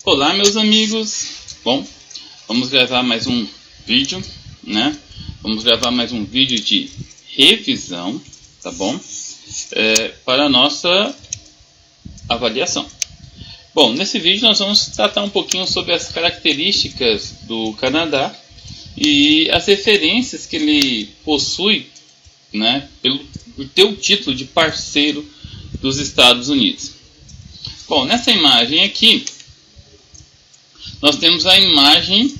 Olá, meus amigos. Bom, vamos gravar mais um vídeo, né? Vamos gravar mais um vídeo de revisão, tá bom? Para a nossa avaliação. Bom, nesse vídeo nós vamos tratar um pouquinho sobre as características do Canadá e as referências que ele possui, né? Por ter o título de parceiro dos Estados Unidos. Bom, nessa imagem aqui nós temos a imagem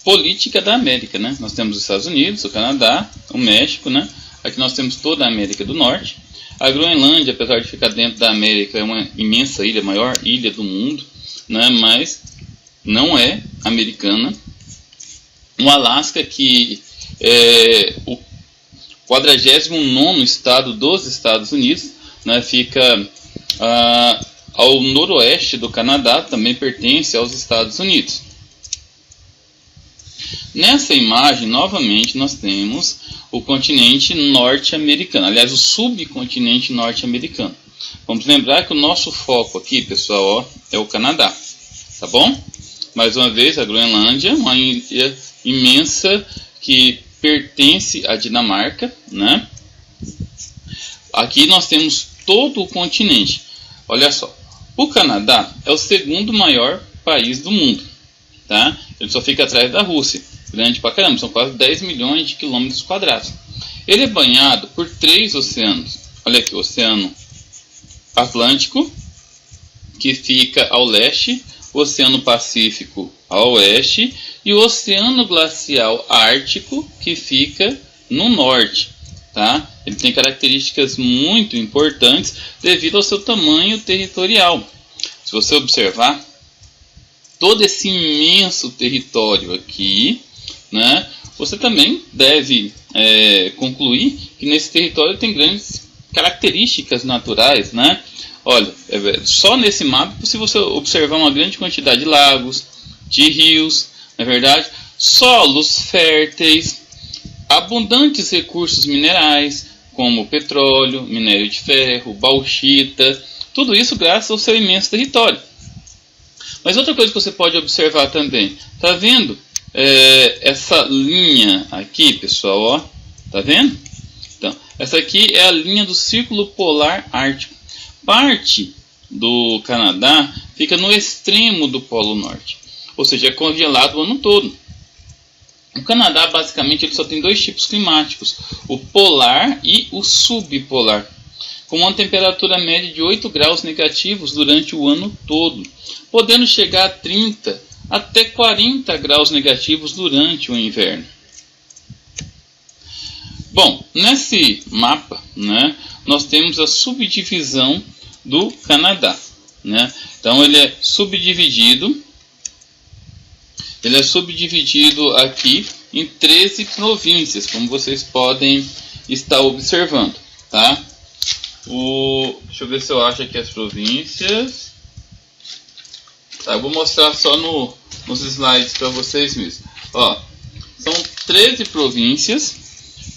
política da América, né? Nós temos os Estados Unidos, o Canadá, o México, né? Aqui nós temos toda a América do Norte. A Groenlândia, apesar de ficar dentro da América, é uma imensa ilha, a maior ilha do mundo, né? Mas não é americana. O Alasca, que é o 49º estado dos Estados Unidos, né? Fica ao noroeste do Canadá, também pertence aos Estados Unidos. Nessa imagem, novamente, nós temos o continente norte-americano, aliás, o subcontinente norte-americano. Vamos lembrar que o nosso foco aqui, pessoal, ó, é o Canadá, tá bom? Mais uma vez, a Groenlândia, uma ilha imensa que pertence à Dinamarca, né? Aqui nós temos todo o continente. Olha só. O Canadá é o segundo maior país do mundo, tá? Ele só fica atrás da Rússia, grande pra caramba, são quase 10 milhões de quilômetros quadrados. Ele é banhado por 3 oceanos. Olha aqui, o Oceano Atlântico, que fica ao leste, o Oceano Pacífico ao oeste e o Oceano Glacial Ártico, que fica no norte, tá? Ele tem características muito importantes devido ao seu tamanho territorial. Se você observar, todo esse imenso território aqui, né, você também deve concluir que nesse território tem grandes características naturais, né? Olha, só nesse mapa, se você observar uma grande quantidade de lagos, de rios, na verdade, solos férteis, abundantes recursos minerais, como petróleo, minério de ferro, bauxita, tudo isso graças ao seu imenso território. Mas outra coisa que você pode observar também, tá vendo essa linha aqui, pessoal, ó, tá vendo? Então, essa aqui é a linha do Círculo Polar Ártico. Parte do Canadá fica no extremo do Polo Norte, ou seja, é congelado o ano todo. O Canadá, basicamente, ele só tem 2 tipos climáticos, o polar e o subpolar, com uma temperatura média de 8 graus negativos durante o ano todo, podendo chegar a 30 até 40 graus negativos durante o inverno. Bom, nesse mapa, né, nós temos a subdivisão do Canadá, né? Então ele é subdividido aqui em 13 províncias, como vocês podem estar observando, tá? Deixa eu ver se eu acho aqui as províncias. Tá, eu vou mostrar só nos slides para vocês mesmos. Ó, são 13 províncias,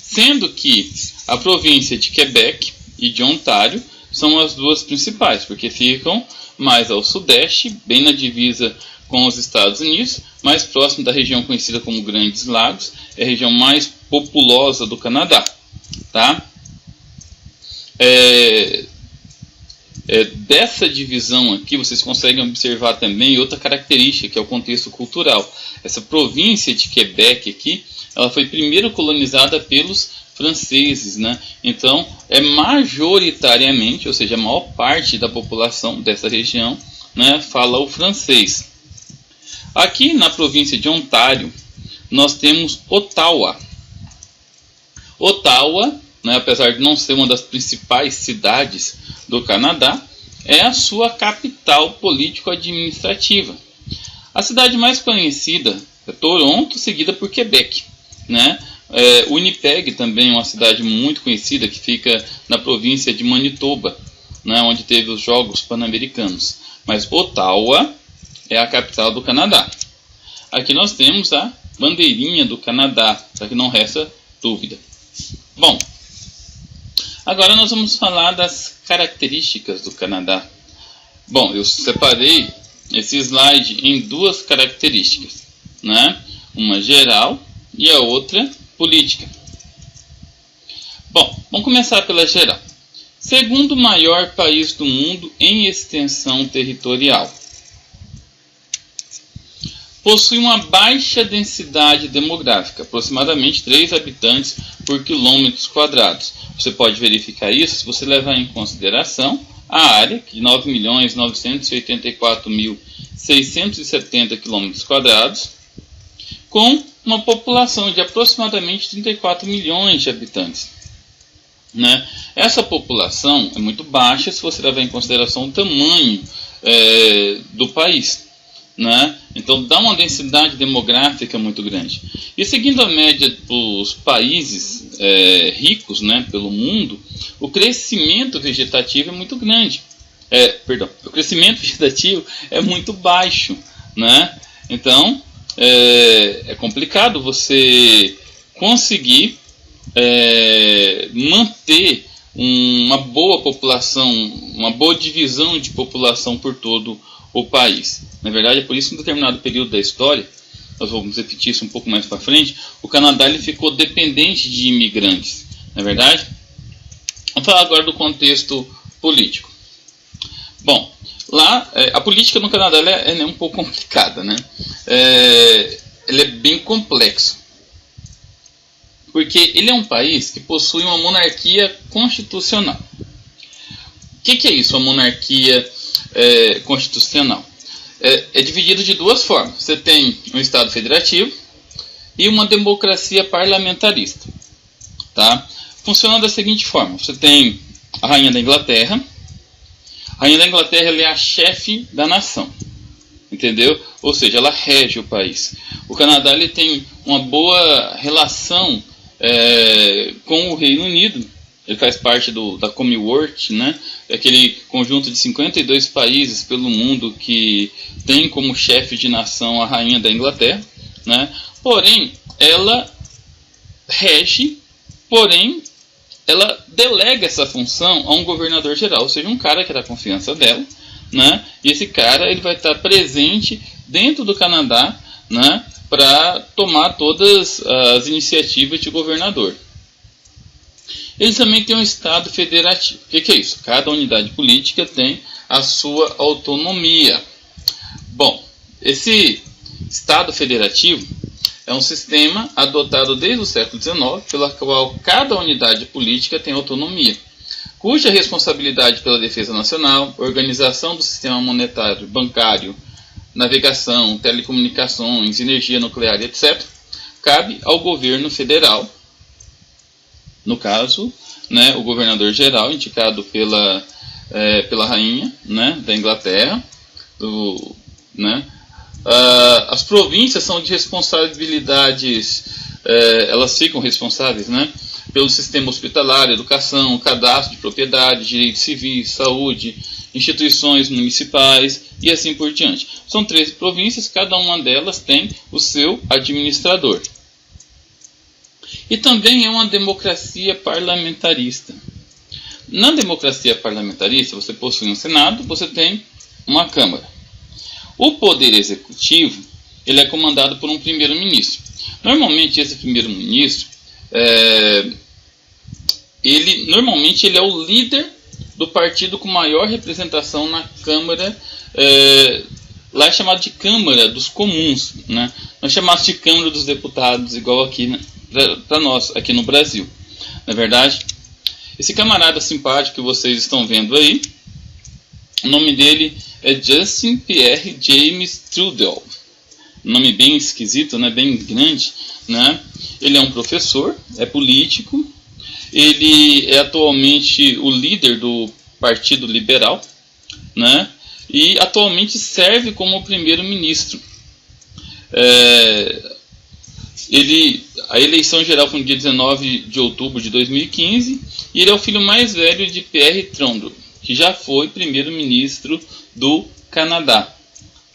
sendo que a província de Quebec e de Ontário são as duas principais, porque ficam mais ao sudeste, bem na divisa com os Estados Unidos, mais próximo da região conhecida como Grandes Lagos, é a região mais populosa do Canadá, tá? Dessa divisão aqui vocês conseguem observar também outra característica, que é o contexto cultural. Essa província de Quebec aqui, ela foi primeiro colonizada pelos franceses, né? Então é majoritariamente, ou seja, a maior parte da população dessa região, né, fala o francês. Aqui na província de Ontário, nós temos Ottawa. Ottawa, né, apesar de não ser uma das principais cidades do Canadá, é a sua capital político-administrativa. A cidade mais conhecida é Toronto, seguida por Quebec, né? Winnipeg também é uma cidade muito conhecida que fica na província de Manitoba, né, onde teve os Jogos Pan-Americanos. Mas Ottawa é a capital do Canadá. Aqui nós temos a bandeirinha do Canadá, para que não resta dúvida. Bom, agora nós vamos falar das características do Canadá. Bom, eu separei esse slide em duas características, né? Uma geral e a outra política. Bom, vamos começar pela geral. Segundo maior país do mundo em extensão territorial. Possui uma baixa densidade demográfica, aproximadamente 3 habitantes por quilômetros quadrados. Você pode verificar isso se você levar em consideração a área, de 9.984.670 km², com uma população de aproximadamente 34 milhões de habitantes. Né? Essa população é muito baixa se você levar em consideração o tamanho do país. Né? Então dá uma densidade demográfica muito grande. E seguindo a média dos países ricos, né, pelo mundo, o crescimento vegetativo é muito grande. O crescimento vegetativo é muito baixo. Né? Então é complicado você conseguir manter uma boa população, uma boa divisão de população por todo o país. Na verdade, é por isso que em um determinado período da história, nós vamos repetir isso um pouco mais para frente, o Canadá ele ficou dependente de imigrantes. Na verdade, vamos falar agora do contexto político. Bom, lá a política no Canadá ela é um pouco complicada, né? Ela é bem complexa. Porque ele é um país que possui uma monarquia constitucional. O que é isso, a monarquia constitucional? É dividido de duas formas. Você tem um Estado federativo e uma democracia parlamentarista. Tá? Funciona da seguinte forma. Você tem a Rainha da Inglaterra. A Rainha da Inglaterra ela é a chefe da nação. Entendeu? Ou seja, ela rege o país. O Canadá ele tem uma boa relação com o Reino Unido. Ele faz parte da Commonwealth, né? É aquele conjunto de 52 países pelo mundo que tem como chefe de nação a Rainha da Inglaterra. Né? Porém, ela rege, porém, ela delega essa função a um governador geral, ou seja, um cara que é da confiança dela. Né? E esse cara ele vai estar presente dentro do Canadá, né? Para tomar todas as iniciativas de governador. Eles também têm um Estado federativo. O que é isso? Cada unidade política tem a sua autonomia. Bom, esse Estado federativo é um sistema adotado desde o século XIX, pela qual cada unidade política tem autonomia, cuja responsabilidade pela defesa nacional, organização do sistema monetário, bancário, navegação, telecomunicações, energia nuclear, etc., cabe ao governo federal. No caso, né, o governador geral, indicado pela rainha, né, da Inglaterra. As províncias são de responsabilidades, elas ficam responsáveis, né, pelo sistema hospitalar, educação, cadastro de propriedade, direitos civis, saúde, instituições municipais e assim por diante. São 13 províncias, cada uma delas tem o seu administrador. E também é uma democracia parlamentarista. Na democracia parlamentarista, você possui um Senado, você tem uma Câmara. O poder executivo ele é comandado por um primeiro-ministro. Normalmente, esse primeiro-ministro, ele é o líder do partido com maior representação na Câmara. Lá é chamado de Câmara dos Comuns, né? Nós chamamos de Câmara dos Deputados, igual aqui, né, para nós, aqui no Brasil. Na verdade, esse camarada simpático que vocês estão vendo aí, o nome dele é Justin Pierre James Trudeau. Nome bem esquisito, né? Bem grande, né? Ele é um professor, é político, ele é atualmente o líder do Partido Liberal, né? E atualmente serve como primeiro-ministro. A eleição geral foi no dia 19 de outubro de 2015 e ele é o filho mais velho de Pierre Trudeau, que já foi primeiro-ministro do Canadá.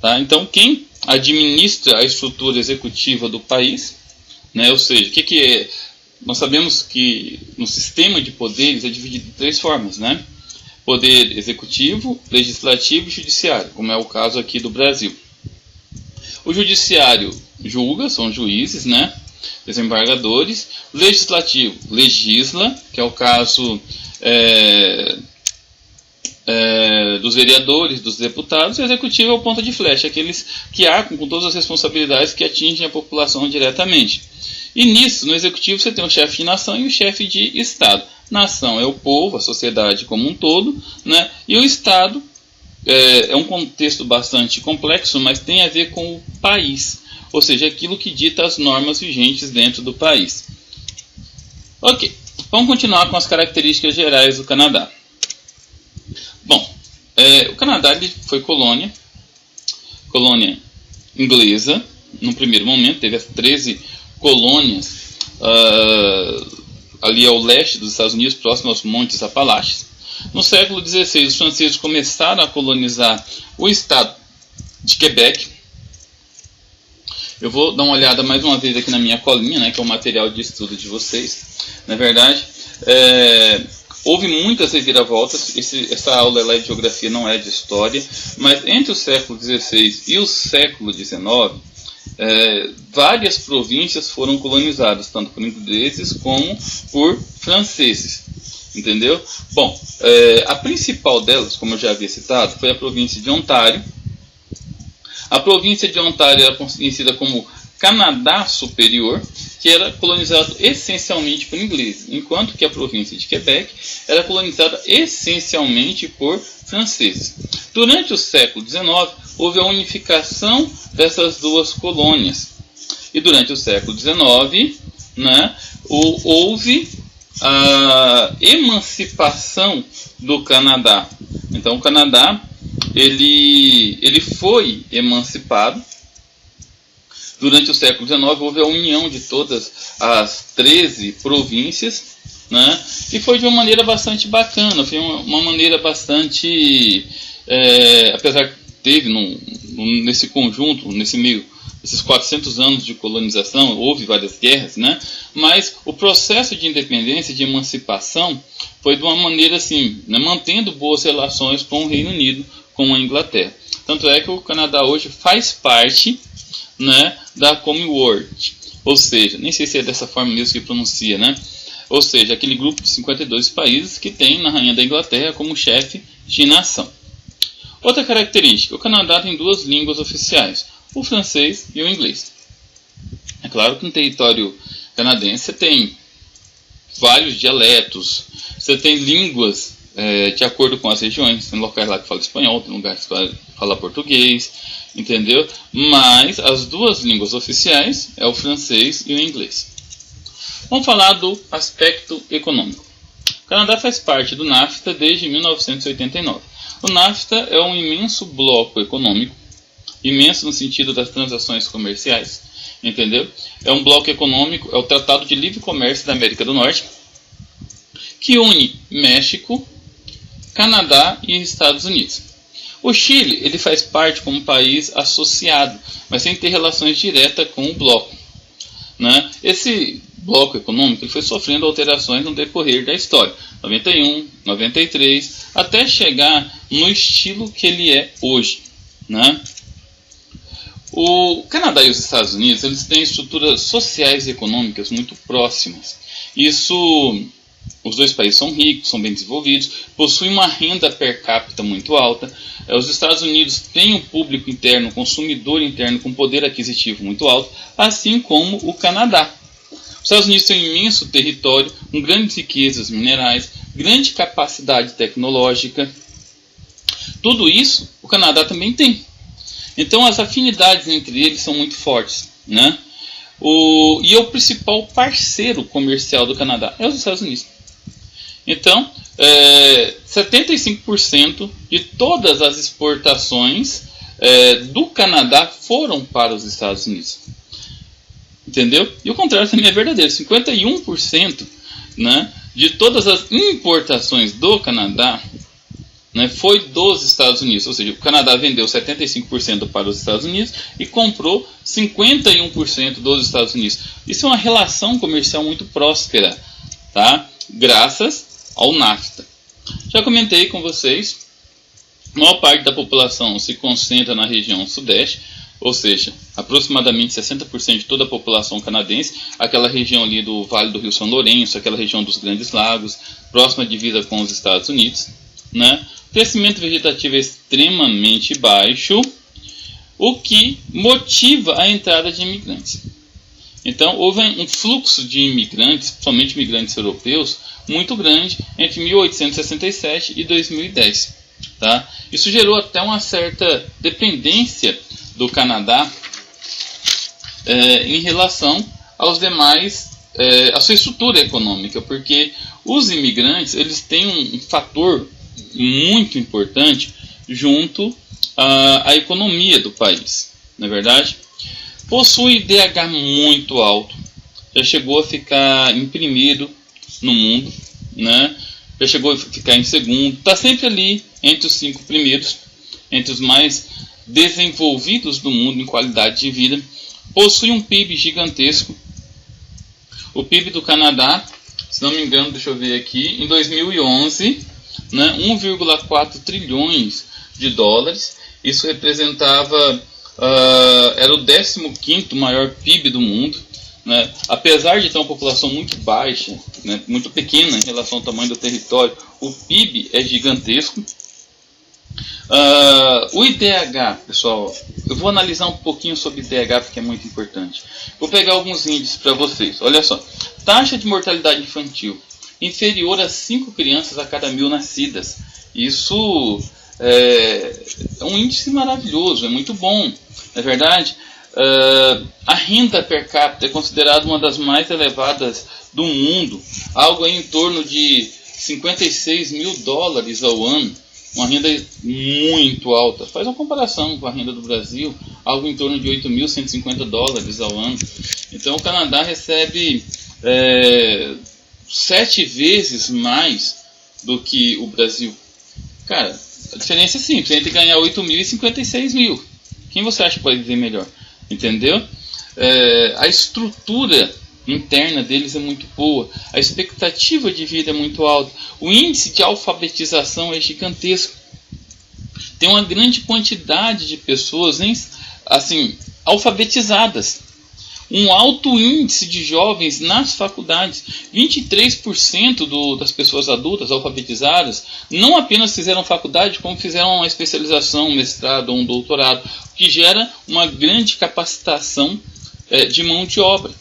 Tá? Então, quem administra a estrutura executiva do país, né? Ou seja, o que é? Nós sabemos que no sistema de poderes é dividido de 3 formas, né? poder executivo, legislativo e judiciário, como é o caso aqui do Brasil. O judiciário julga, são juízes, né? Desembargadores. O legislativo legisla, que é o caso dos vereadores, dos deputados. E o executivo é o ponta de flecha, aqueles que arcam com todas as responsabilidades que atingem a população diretamente. E nisso, no executivo, você tem o chefe de nação e o chefe de estado. Nação é o povo, a sociedade como um todo, né? E o estado é um contexto bastante complexo, mas tem a ver com o país, ou seja, aquilo que dita as normas vigentes dentro do país. Ok, vamos continuar com as características gerais do Canadá. Bom, o Canadá ele foi colônia inglesa, no primeiro momento, teve as 13 colônias ali ao leste dos Estados Unidos, próximo aos Montes Apalaches. No século XVI, os franceses começaram a colonizar o estado de Quebec. Eu vou dar uma olhada mais uma vez aqui na minha colinha, né, que é o material de estudo de vocês. Na verdade, houve muitas reviravoltas. Essa aula é de geografia, não é de história. Mas entre o século XVI e o século XIX, várias províncias foram colonizadas, tanto por ingleses como por franceses. Entendeu? Bom, a principal delas, como eu já havia citado, foi a província de Ontário. A província de Ontário era conhecida como Canadá Superior, que era colonizado essencialmente por ingleses, enquanto que a província de Quebec era colonizada essencialmente por franceses. Durante o século XIX, houve a unificação dessas duas colônias. E durante o século XIX, né, houve a emancipação do Canadá. Então o Canadá ele foi emancipado. Durante o século XIX houve a união de todas as 13 províncias, né? E foi de uma maneira bastante bacana, foi uma maneira bastante, apesar que teve nesse conjunto, nesse meio, esses 400 anos de colonização, houve várias guerras, né? Mas o processo de independência, de emancipação, foi de uma maneira assim, né, mantendo boas relações com o Reino Unido, com a Inglaterra. Tanto é que o Canadá hoje faz parte, né, da Commonwealth, ou seja, nem sei se é dessa forma mesmo que pronuncia, né? Ou seja, aquele grupo de 52 países que tem na Rainha da Inglaterra como chefe de nação. Outra característica, o Canadá tem 2 línguas oficiais, o francês e o inglês. É claro que no território canadense você tem vários dialetos, você tem línguas de acordo com as regiões, tem locais lá que falam espanhol, tem lugares que falam português, entendeu? Mas as 2 línguas oficiais é o francês e o inglês. Vamos falar do aspecto econômico. O Canadá faz parte do NAFTA desde 1989. O NAFTA é um imenso bloco econômico, imenso no sentido das transações comerciais, entendeu? É um bloco econômico, é o Tratado de Livre Comércio da América do Norte, que une México, Canadá e Estados Unidos. O Chile ele faz parte como país associado, mas sem ter relações diretas com o bloco, né? Esse bloco econômico ele foi sofrendo alterações no decorrer da história, 91, 93, até chegar no estilo que ele é hoje, né? O Canadá e os Estados Unidos eles têm estruturas sociais e econômicas muito próximas. Os 2 países são ricos, são bem desenvolvidos, possuem uma renda per capita muito alta. Os Estados Unidos têm um público interno, um consumidor interno com poder aquisitivo muito alto, assim como o Canadá. Os Estados Unidos têm um imenso território, com grandes riquezas minerais, grande capacidade tecnológica. Tudo isso o Canadá também tem. Então as afinidades entre eles são muito fortes, né? E o principal parceiro comercial do Canadá é os Estados Unidos. Então, 75% de todas as exportações do Canadá foram para os Estados Unidos. Entendeu? E o contrário também é verdadeiro. 51%, né, de todas as importações do Canadá, né, foi dos Estados Unidos. Ou seja, o Canadá vendeu 75% para os Estados Unidos e comprou 51% dos Estados Unidos. Isso é uma relação comercial muito próspera, tá? Graças ao NAFTA. Já comentei com vocês, a maior parte da população se concentra na região sudeste, ou seja, aproximadamente 60% de toda a população canadense, aquela região ali do Vale do Rio São Lourenço, aquela região dos Grandes Lagos, próxima divisa com os Estados Unidos, né? O crescimento vegetativo é extremamente baixo, o que motiva a entrada de imigrantes. Então, houve um fluxo de imigrantes, principalmente imigrantes europeus, muito grande entre 1867 e 2010. Tá? Isso gerou até uma certa dependência do Canadá em relação aos demais, à sua estrutura econômica, porque os imigrantes eles têm um fator muito importante junto à economia do país, não é verdade? Possui DH muito alto, já chegou a ficar em primeiro no mundo, né? Já chegou a ficar em segundo, está sempre ali entre os 5 primeiros, entre os mais desenvolvidos do mundo em qualidade de vida. Possui um PIB gigantesco. O PIB do Canadá, se não me engano, deixa eu ver aqui, em 2011, né, 1,4 trilhões de dólares. Isso representava, era o 15º maior PIB do mundo. Né? Apesar de ter uma população muito baixa, né, muito pequena em relação ao tamanho do território, o PIB é gigantesco. O IDH, pessoal, eu vou analisar um pouquinho sobre IDH porque é muito importante. Vou pegar alguns índices para vocês. Olha só, taxa de mortalidade infantil inferior a 5 crianças a cada 1000 nascidas. Isso é um índice maravilhoso, é muito bom, não é verdade? A renda per capita é considerada uma das mais elevadas do mundo, algo em torno de 56 mil dólares ao ano, uma renda muito alta. Faz uma comparação com a renda do Brasil, algo em torno de 8.150 dólares ao ano. Então o Canadá recebe 7 vezes mais do que o Brasil. Cara, a diferença é simples, entre ganhar 8 mil e 56 mil. Quem você acha que pode viver melhor? Entendeu? A estrutura interna deles é muito boa, a expectativa de vida é muito alta, o índice de alfabetização é gigantesco. Tem uma grande quantidade de pessoas assim, alfabetizadas, um alto índice de jovens nas faculdades. 23% das pessoas adultas alfabetizadas não apenas fizeram faculdade, como fizeram uma especialização, um mestrado ou um doutorado, o que gera uma grande capacitação de mão de obra.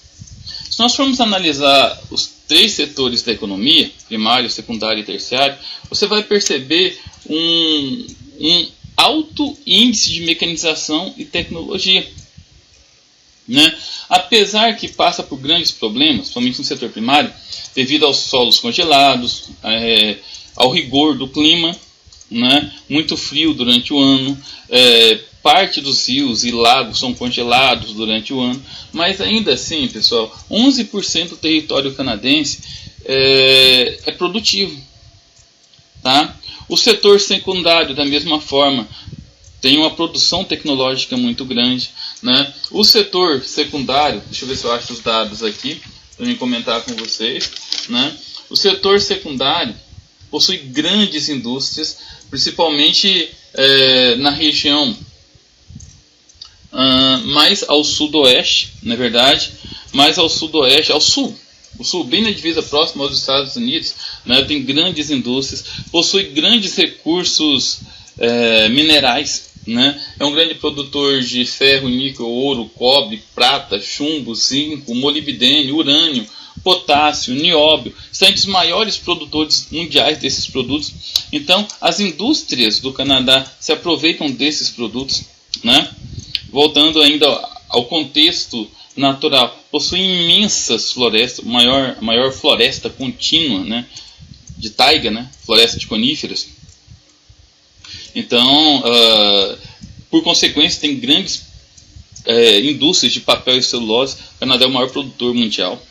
Se nós formos analisar os 3 setores da economia, primário, secundário e terciário, você vai perceber um alto índice de mecanização e tecnologia. Né? Apesar que passa por grandes problemas, somente no setor primário, devido aos solos congelados, ao rigor do clima, né? Muito frio durante o ano, parte dos rios e lagos são congelados durante o ano, mas ainda assim, pessoal, 11% do território canadense é produtivo. Tá? O setor secundário, da mesma forma, tem uma produção tecnológica muito grande. Né? O setor secundário, deixa eu ver se eu acho os dados aqui, para me comentar com vocês. Né? O setor secundário possui grandes indústrias, principalmente na região mais ao sudoeste, na verdade, mais ao sudoeste, ao sul. O sul, bem na divisa próxima aos Estados Unidos, né, tem grandes indústrias, possui grandes recursos minerais, né, é um grande produtor de ferro, níquel, ouro, cobre, prata, chumbo, zinco, molibdênio, urânio, potássio, nióbio, são entre os maiores produtores mundiais desses produtos. Então, as indústrias do Canadá se aproveitam desses produtos. Né? Voltando ainda ao contexto natural, possui imensas florestas, maior floresta contínua, né, de taiga, né, floresta de coníferas. Então, por consequência, tem grandes indústrias de papel e celulose. O Canadá é o maior produtor mundial.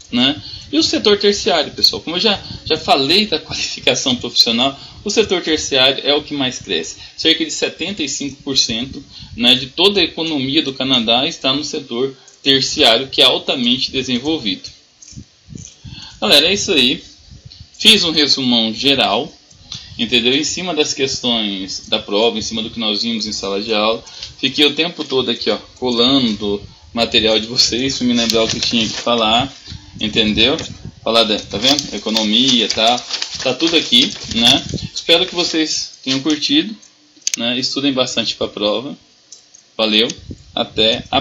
Né? E o setor terciário, pessoal, como eu já falei da qualificação profissional, o setor terciário é o que mais cresce. Cerca de 75%, né, de toda a economia do Canadá está no setor terciário, que é altamente desenvolvido. Galera, é isso aí. Fiz um resumão geral. entendeu? Em cima das questões da prova, em cima do que nós vimos em sala de aula. Fiquei o tempo todo aqui, ó, colando material de vocês, para me lembrar o que tinha que falar, entendeu? Falar tá vendo? Economia, tá tudo aqui, né? Espero que vocês tenham curtido, né? Estudem bastante para a prova. Valeu, até a